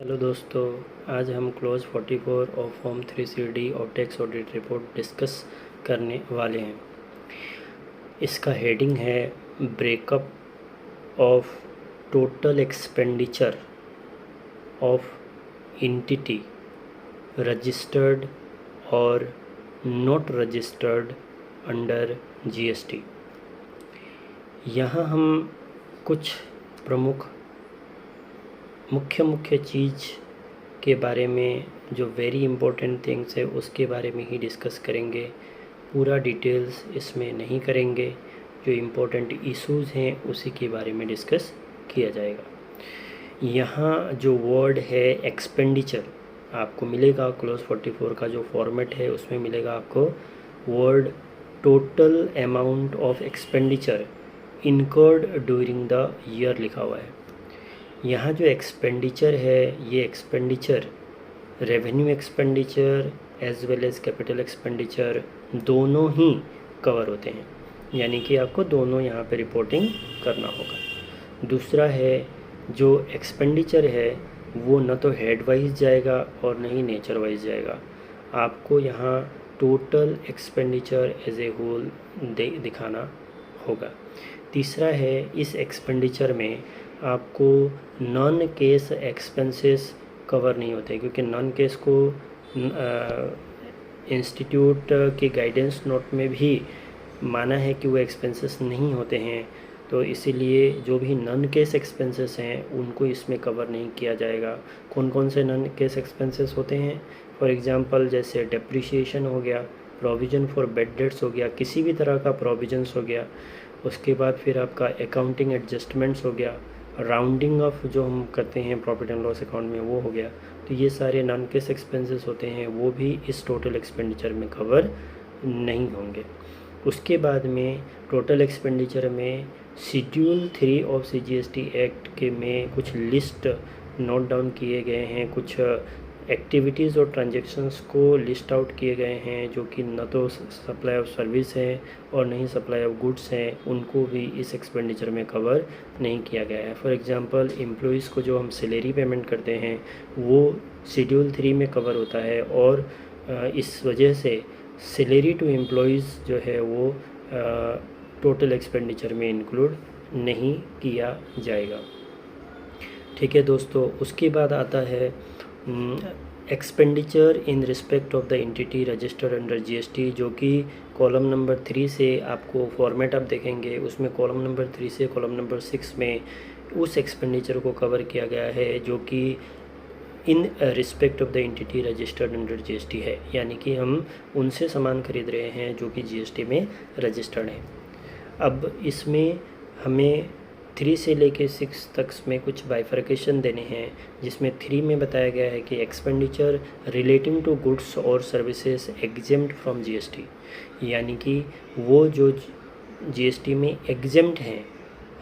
Hello दोस्तों, आज हम क्लोज 44 और फॉर्म 3CD और टैक्स ऑडिट रिपोर्ट डिस्कस करने वाले हैं। इसका हेडिंग है breakup of total expenditure of entity registered और नॉट रजिस्टर्ड अंडर जीएसटी। यहाँ हम कुछ प्रमुख मुख्य चीज़ के बारे में जो वेरी इम्पोर्टेंट थिंग्स है उसके बारे में ही डिस्कस करेंगे। पूरा डिटेल्स इसमें नहीं करेंगे, जो इम्पोर्टेंट इश्यूज़ हैं उसी के बारे में डिस्कस किया जाएगा। यहाँ जो वर्ड है एक्सपेंडिचर आपको मिलेगा, क्लोज 44 का जो फॉर्मेट है उसमें मिलेगा आपको word total amount of expenditure incurred during the year लिखा हुआ है। यहाँ जो एक्सपेंडिचर है ये expenditure revenue expenditure as well as capital expenditure दोनों ही कवर होते हैं, यानी कि आपको दोनों यहाँ पे रिपोर्टिंग करना होगा। दूसरा है जो एक्सपेंडिचर है वो न तो हेड वाइज जाएगा और न ही नेचर वाइज जाएगा, आपको यहाँ total expenditure as a whole दिखाना होगा। तीसरा है इस एक्सपेंडिचर में आपको नॉन केस एक्सपेंसेस कवर नहीं होते, क्योंकि नॉन केस को इंस्टीट्यूट के गाइडेंस नोट में भी माना है कि वो एक्सपेंसेस नहीं होते हैं, तो इसीलिए जो भी नॉन केस एक्सपेंसेस हैं उनको इसमें कवर नहीं किया जाएगा। कौन कौन से नॉन केस एक्सपेंसेस होते हैं? फॉर एग्जांपल जैसे डेप्रिसिएशन हो गया, प्रोविज़न फॉर बैड डेट्स हो गया, किसी भी तरह का प्रोविजंस हो गया, उसके बाद फिर आपका अकाउंटिंग एडजस्टमेंट्स हो गया, राउंडिंग ऑफ जो हम करते हैं प्रॉफिट एंड लॉस अकाउंट में वो हो गया। तो ये सारे नॉन केस एक्सपेंसेस होते हैं, वो भी इस टोटल एक्सपेंडिचर में कवर नहीं होंगे। उसके बाद में टोटल एक्सपेंडिचर में शेड्यूल 3 ऑफ CGST एक्ट के में कुछ लिस्ट नोट डाउन किए गए हैं, कुछ एक्टिविटीज़ और ट्रांजैक्शंस को लिस्ट आउट किए गए हैं जो कि न तो सप्लाई ऑफ सर्विस है और न ही सप्लाई ऑफ गुड्स हैं, उनको भी इस एक्सपेंडिचर में कवर नहीं किया गया है। फॉर एग्जांपल एम्प्लॉइज़ को जो हम सैलरी पेमेंट करते हैं वो शेड्यूल 3 में कवर होता है, और इस वजह से सैलरी टू एम्प्लॉइज़ जो है वो टोटल एक्सपेंडिचर में इंक्लूड नहीं किया जाएगा। ठीक है दोस्तों, उसके बाद आता है expenditure in respect of the entity registered under GST, जो कि कॉलम नंबर 3 से आपको फॉर्मेट आप देखेंगे, उसमें कॉलम नंबर 3 से कॉलम नंबर 6 में उस एक्सपेंडिचर को कवर किया गया है जो कि in respect of the entity registered under GST है, यानी कि हम उनसे सामान खरीद रहे हैं जो कि जीएसटी में रजिस्टर्ड है। अब इसमें हमें 3 से लेके 6 तक में कुछ बाइफर्केशन देने हैं, जिसमें 3 में बताया गया है कि एक्सपेंडिचर रिलेटिंग टू गुड्स और सर्विसेज एग्जेम्प्ट फ्रॉम जीएसटी, यानी कि वो जो जीएसटी में एग्जेम्प्ट हैं,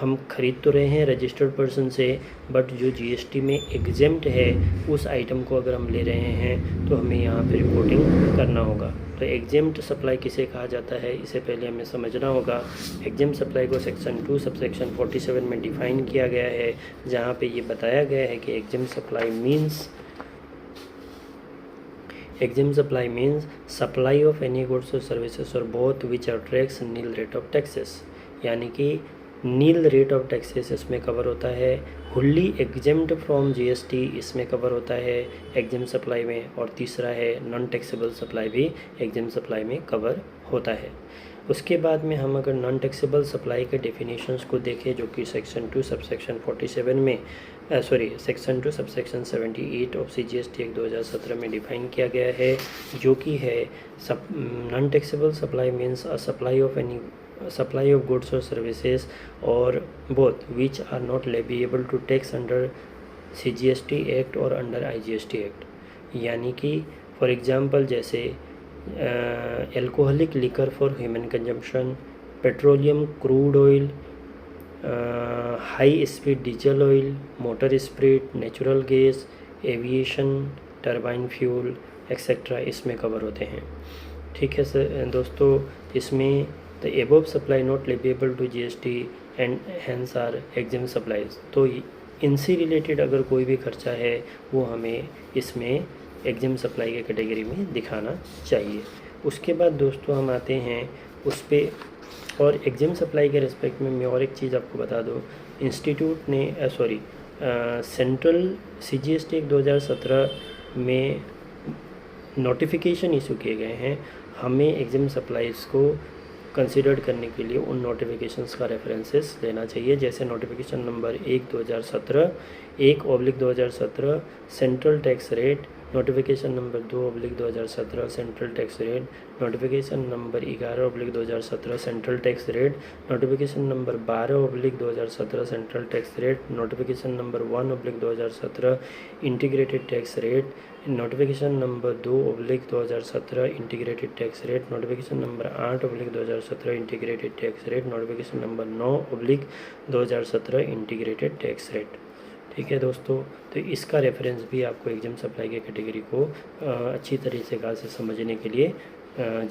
हम खरीद तो रहे हैं रजिस्टर्ड पर्सन से, बट जो जीएसटी में एग्जेम्प्ट है उस आइटम को अगर हम ले रहे हैं तो हमें यहाँ पे रिपोर्टिंग करना होगा। तो एग्जेम्प्ट सप्लाई किसे कहा जाता है, इसे पहले हमें समझना होगा। एग्जेम्प्ट सप्लाई को सेक्शन 2 सबसेक्शन 47 में डिफ़ाइन किया गया है, जहाँ पे ये बताया गया है कि exempt supply means supply of any goods और सर्विसेज और both which attracts nil rate of taxes, यानी कि नील रेट ऑफ टैक्सेस इसमें कवर होता है। हुल्ली एग्जेम्प्ट फ्रॉम जीएसटी इसमें कवर होता है एग्जेम्प्ट सप्लाई में, और तीसरा है नॉन टैक्सेबल सप्लाई भी एग्जेम्प्ट सप्लाई में कवर होता है। उसके बाद में हम अगर नॉन टैक्सेबल सप्लाई के डेफिनेशंस को देखें, जो कि सेक्शन 2 सबसेक्शन 47 में section 2 subsection 78 of CGST act 2017 में डिफाइन किया गया है, जो कि है non taxable supply means a supply of goods और सर्विसेज और both which are not leviable to tax under CGST act और अंडर IGST एक्ट, यानी कि फॉर एग्जांपल जैसे alcoholic liquor for human consumption, petroleum crude oil, high speed diesel oil, motor spirit, natural gas, aviation, turbine fuel etcetera इसमें cover होते हैं। ठीक है sir दोस्तों, इसमें the above supply not leviable to GST and hence are exempt supplies. तो इनसे related अगर कोई भी खर्चा है वो हमें इसमें एग्जाम सप्लाई के कैटेगरी में दिखाना चाहिए। उसके बाद दोस्तों हम आते हैं उस पर, और एग्जाम सप्लाई के रिस्पेक्ट में मैं और एक चीज़ आपको बता दूँ, इंस्टीट्यूट ने सेंट्रल CGST 2017 में नोटिफिकेशन इशू किए गए हैं। हमें एग्जाम सप्लाईज़ को कंसिडर्ड करने के लिए उन नोटिफिकेशंस का रेफरेंसेस लेना चाहिए, जैसे notification number 1/2017, 1/2017 central tax rate, notification number 2/2017 central tax rate, notification number 11/2017 central tax rate, notification number 12/2017 central tax rate, notification number 1/2017 integrated tax rate, notification number 2/2017 integrated tax rate, notification number 8/2017 integrated tax rate, notification number 9/2017 integrated tax rate. ठीक है दोस्तों, तो इसका reference भी आपको exempt supply के category को अच्छी तरीके से समझने के लिए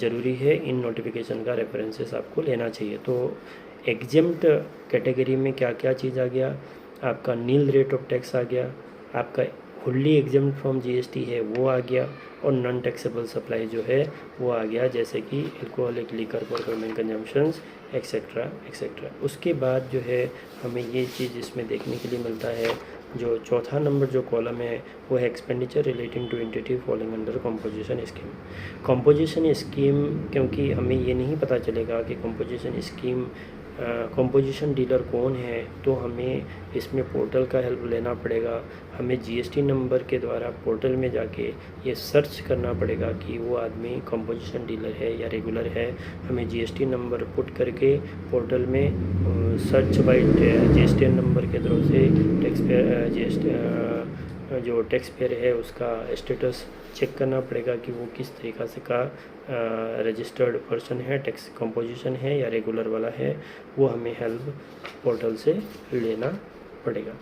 ज़रूरी है। इन नोटिफिकेशन का रेफरेंसेस आपको लेना चाहिए। तो एग्जाम्ड कैटेगरी में क्या क्या चीज़ आ गया, आपका नील रेट ऑफ टैक्स आ गया, आपका फुल्ली एग्जाम्ड फ्रॉम GST है वो आ गया, और नॉन टैक्सेबल सप्लाई जो है वो आ गया, जैसे कि alcoholic liquor for human consumptions etcetera etcetera. उसके बाद जो है हमें ये चीज़ इसमें देखने के लिए मिलता है, जो चौथा नंबर जो कॉलम है वो है expenditure relating to entity falling under composition scheme. Composition scheme, क्योंकि हमें ये नहीं पता चलेगा कि कंपोजिशन स्कीम कंपोजिशन डीलर कौन है, तो हमें इसमें पोर्टल का हेल्प लेना पड़ेगा। हमें GST नंबर के द्वारा पोर्टल में जाके ये सर्च करना पड़ेगा कि वो आदमी कंपोजिशन डीलर है या रेगुलर है। हमें GST नंबर पुट करके पोर्टल में सर्च बाय GST नंबर के थ्रू से टैक्स पेयर जो टैक्स पेयर है उसका स्टेटस चेक करना पड़ेगा कि वो किस तरीक़ा से का रजिस्टर्ड पर्सन है, टैक्स कंपोजिशन है या रेगुलर वाला है, वो हमें हेल्प पोर्टल से लेना पड़ेगा।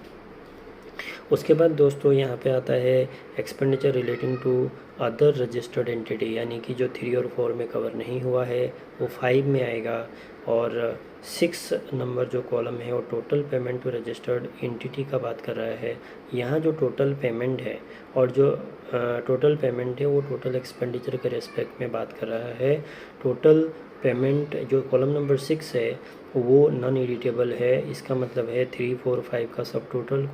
उसके बाद दोस्तों यहाँ पे आता है expenditure relating to other registered entity, यानी कि जो 3 और 4 में कवर नहीं हुआ है वो 5 में आएगा। और 6 नंबर जो कॉलम है वो total payment to registered entity का बात कर रहा है। यहाँ जो टोटल पेमेंट है और जो टोटल पेमेंट है वो टोटल एक्सपेंडिचर के रेस्पेक्ट में बात कर रहा है। टोटल पेमेंट जो कॉलम नंबर 6 है वो नॉन एडिटेबल है, इसका मतलब है 3, 4, 5 का सब टोटल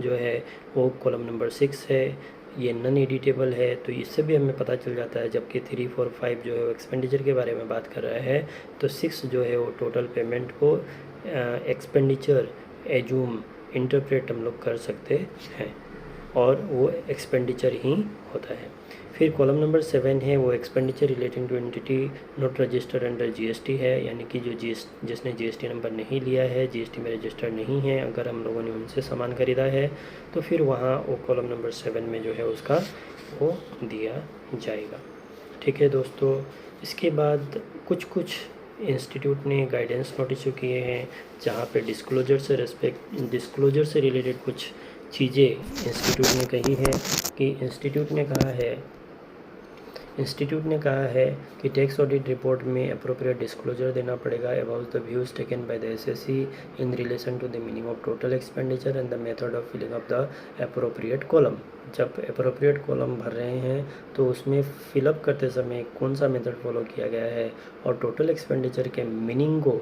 जो है वो कॉलम नंबर 6 है, ये नॉन एडिटेबल है। तो इससे भी हमें पता चल जाता है, जबकि 3, 4, 5 जो है वो एक्सपेंडिचर के बारे में बात कर रहा है, तो 6 जो है वो टोटल पेमेंट को एक्सपेंडिचर एजूम इंटरप्रेट हम लोग कर सकते हैं, और वो एक्सपेंडिचर ही होता है। फिर कॉलम नंबर 7 है वो expenditure relating to entity not registered under GST है, यानी कि जो जिसने GST नंबर नहीं लिया है, GST में रजिस्टर्ड नहीं है, अगर हम लोगों ने उनसे सामान खरीदा है तो फिर वहाँ वो कॉलम नंबर 7 में जो है उसका वो दिया जाएगा। ठीक है दोस्तों, इसके बाद कुछ इंस्टीट्यूट ने गाइडेंस नोटिस इशू किए हैं, जहाँ पे डिस्क्लोजर से रिलेटेड कुछ चीज़ें इंस्टीट्यूट ने कही है कि इंस्टीट्यूट ने कहा है कि टैक्स ऑडिट रिपोर्ट में अप्रोप्रिएट डिस्क्लोजर देना पड़ेगा about the views taken by the SSC in relation to the meaning of total expenditure and the method of filing of the appropriate column. जब अप्रोप्रिएट कॉलम भर रहे हैं तो उसमें fill up करते समय कौन सा मेथड फॉलो किया गया है, और टोटल एक्सपेंडिचर के मीनिंग को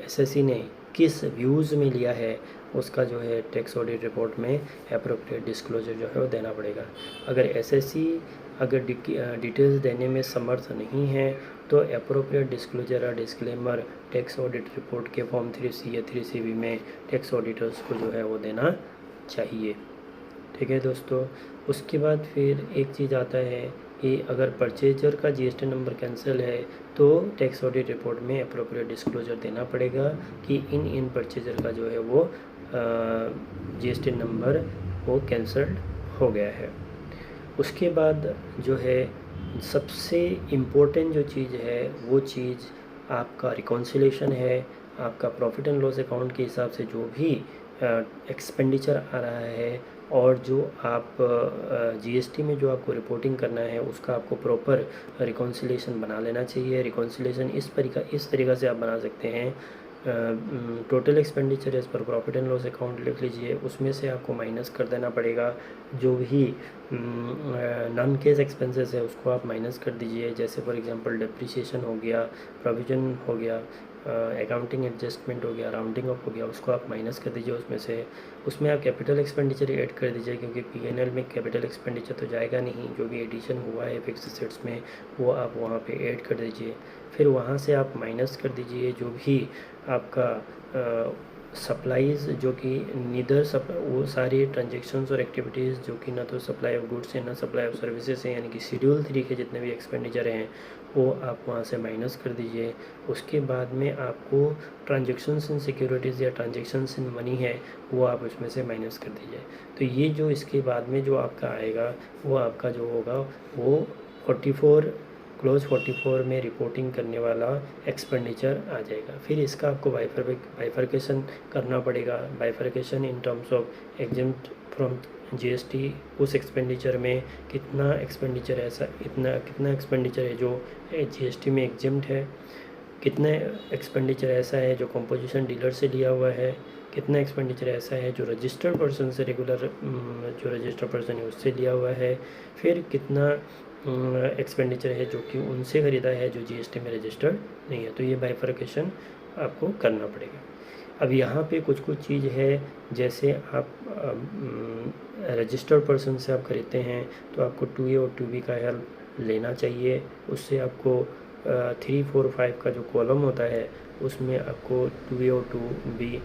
SSC ने किस व्यूज़ में लिया है, उसका जो है टैक्स ऑडिट रिपोर्ट में अप्रोप्रिएट डिस्क्लोजर जो है वो देना पड़ेगा। अगर SSC डिटेल्स देने में समर्थ नहीं है तो अप्रोप्रिएट डिस्क्लोजर और डिस्क्लेमर टैक्स ऑडिट रिपोर्ट के फॉर्म 3C या 3CB में टैक्स ऑडिटर्स को जो है वो देना चाहिए। ठीक है दोस्तों, उसके बाद फिर एक चीज़ आता है कि अगर परचेजर का GST नंबर कैंसिल है तो टैक्स ऑडिट रिपोर्ट में अप्रोप्रिएट डिस्क्लोजर देना पड़ेगा कि इन परचेजर का जो है वो GST नंबर वो कैंसल्ड हो गया है। उसके बाद जो है सबसे इम्पोर्टेंट जो चीज़ है वो चीज़ आपका रिकॉन्सिलेशन है। आपका प्रॉफिट एंड लॉस अकाउंट के हिसाब से जो भी एक्सपेंडिचर आ रहा है और जो आप GST में जो आपको रिपोर्टिंग करना है उसका आपको प्रॉपर रिकॉन्सिलेशन बना लेना चाहिए। रिकॉन्सिलेशन इस तरीक़ा से आप बना सकते हैं total expenditure as per profit and loss account लिख लीजिए, उसमें से आपको माइनस कर देना पड़ेगा। जो भी नॉन कैश एक्सपेंसेस है उसको आप माइनस कर दीजिए, जैसे फॉर एग्जांपल डिप्रिसिएशन हो गया, प्रोविजन हो गया, अकाउंटिंग एडजस्टमेंट हो गया, राउंडिंग अप हो गया, उसको आप माइनस कर दीजिए उसमें से। उसमें आप कैपिटल एक्सपेंडिचर ऐड कर दीजिए, क्योंकि पीएनएल में कैपिटल एक्सपेंडिचर तो जाएगा नहीं, जो भी एडिशन हुआ है फिक्स एसेट्स में वो आप वहाँ पे ऐड कर दीजिए। फिर वहाँ से आप माइनस कर दीजिए जो भी आपका सप्लाईज़, जो कि नीदर वो सारी ट्रांजेक्शन्स और एक्टिविटीज़ जो कि ना तो सप्लाई ऑफ गुड्स है ना सप्लाई ऑफ सर्विसेज है, यानी कि शेड्यूल 3 के जितने भी एक्सपेंडिचर हैं वो आप वहाँ से माइनस कर दीजिए। उसके बाद में आपको ट्रांजेक्शन्स इन सिक्योरिटीज़ या ट्रांजेक्शन्स इन मनी है वो आप उसमें से माइनस कर दीजिए। तो ये जो इसके बाद में जो आपका आएगा वो आपका जो होगा वो 44 क्लोज 44 में रिपोर्टिंग करने वाला एक्सपेंडिचर आ जाएगा। फिर इसका आपको बाइफरकेशन करना पड़ेगा। Bifurcation in terms of exempt from GST, उस एक्सपेंडिचर में कितना एक्सपेंडिचर ऐसा कितना एक्सपेंडिचर है जो जीएसटी में एग्जेम्प्ट है, कितना एक्सपेंडिचर ऐसा है जो कंपोजिशन डीलर से लिया हुआ है, कितना एक्सपेंडिचर ऐसा है जो रजिस्टर्ड पर्सन से रेगुलर जो रजिस्टर्ड पर्सन है उससे लिया हुआ है, फिर कितना एक्सपेंडिचर है जो कि उनसे ख़रीदा है जो जीएसटी में रजिस्टर्ड नहीं है। तो ये बाइफरकेशन आपको करना पड़ेगा। अब यहाँ पे कुछ चीज़ है, जैसे आप रजिस्टर्ड पर्सन से आप खरीदते हैं तो आपको 2A और 2B का हेल्प लेना चाहिए। उससे आपको 3, 4, 5 का जो कॉलम होता है उसमें आपको 2A और 2B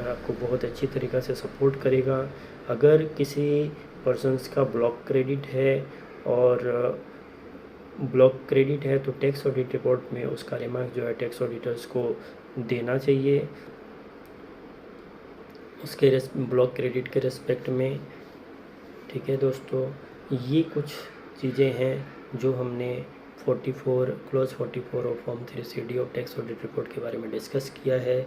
आपको बहुत अच्छी तरीक़ा से सपोर्ट करेगा। अगर किसी पर्सनस का ब्लॉक क्रेडिट है और ब्लॉक क्रेडिट है तो टैक्स ऑडिट रिपोर्ट में उसका रिमार्क जो है टैक्स ऑडिटर्स को देना चाहिए उसके ब्लॉक क्रेडिट के रिस्पेक्ट में। ठीक है दोस्तों, ये कुछ चीज़ें हैं जो हमने 44 क्लोज 44 और form 3CD of tax audit report के बारे में डिस्कस किया है।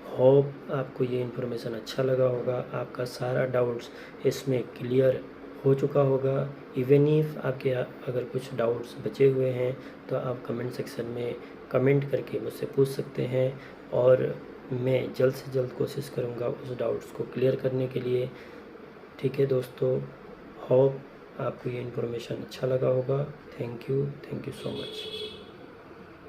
होप आपको ये इन्फॉर्मेशन अच्छा लगा होगा, आपका सारा डाउट्स इसमें क्लियर हो चुका होगा। इवन इफ आपके अगर कुछ डाउट्स बचे हुए हैं तो आप कमेंट सेक्शन में कमेंट करके मुझसे पूछ सकते हैं और मैं जल्द से जल्द कोशिश करूँगा उस डाउट्स को क्लियर करने के लिए। ठीक है दोस्तों, होप आपको ये इन्फॉर्मेशन अच्छा लगा होगा। Thank you so much.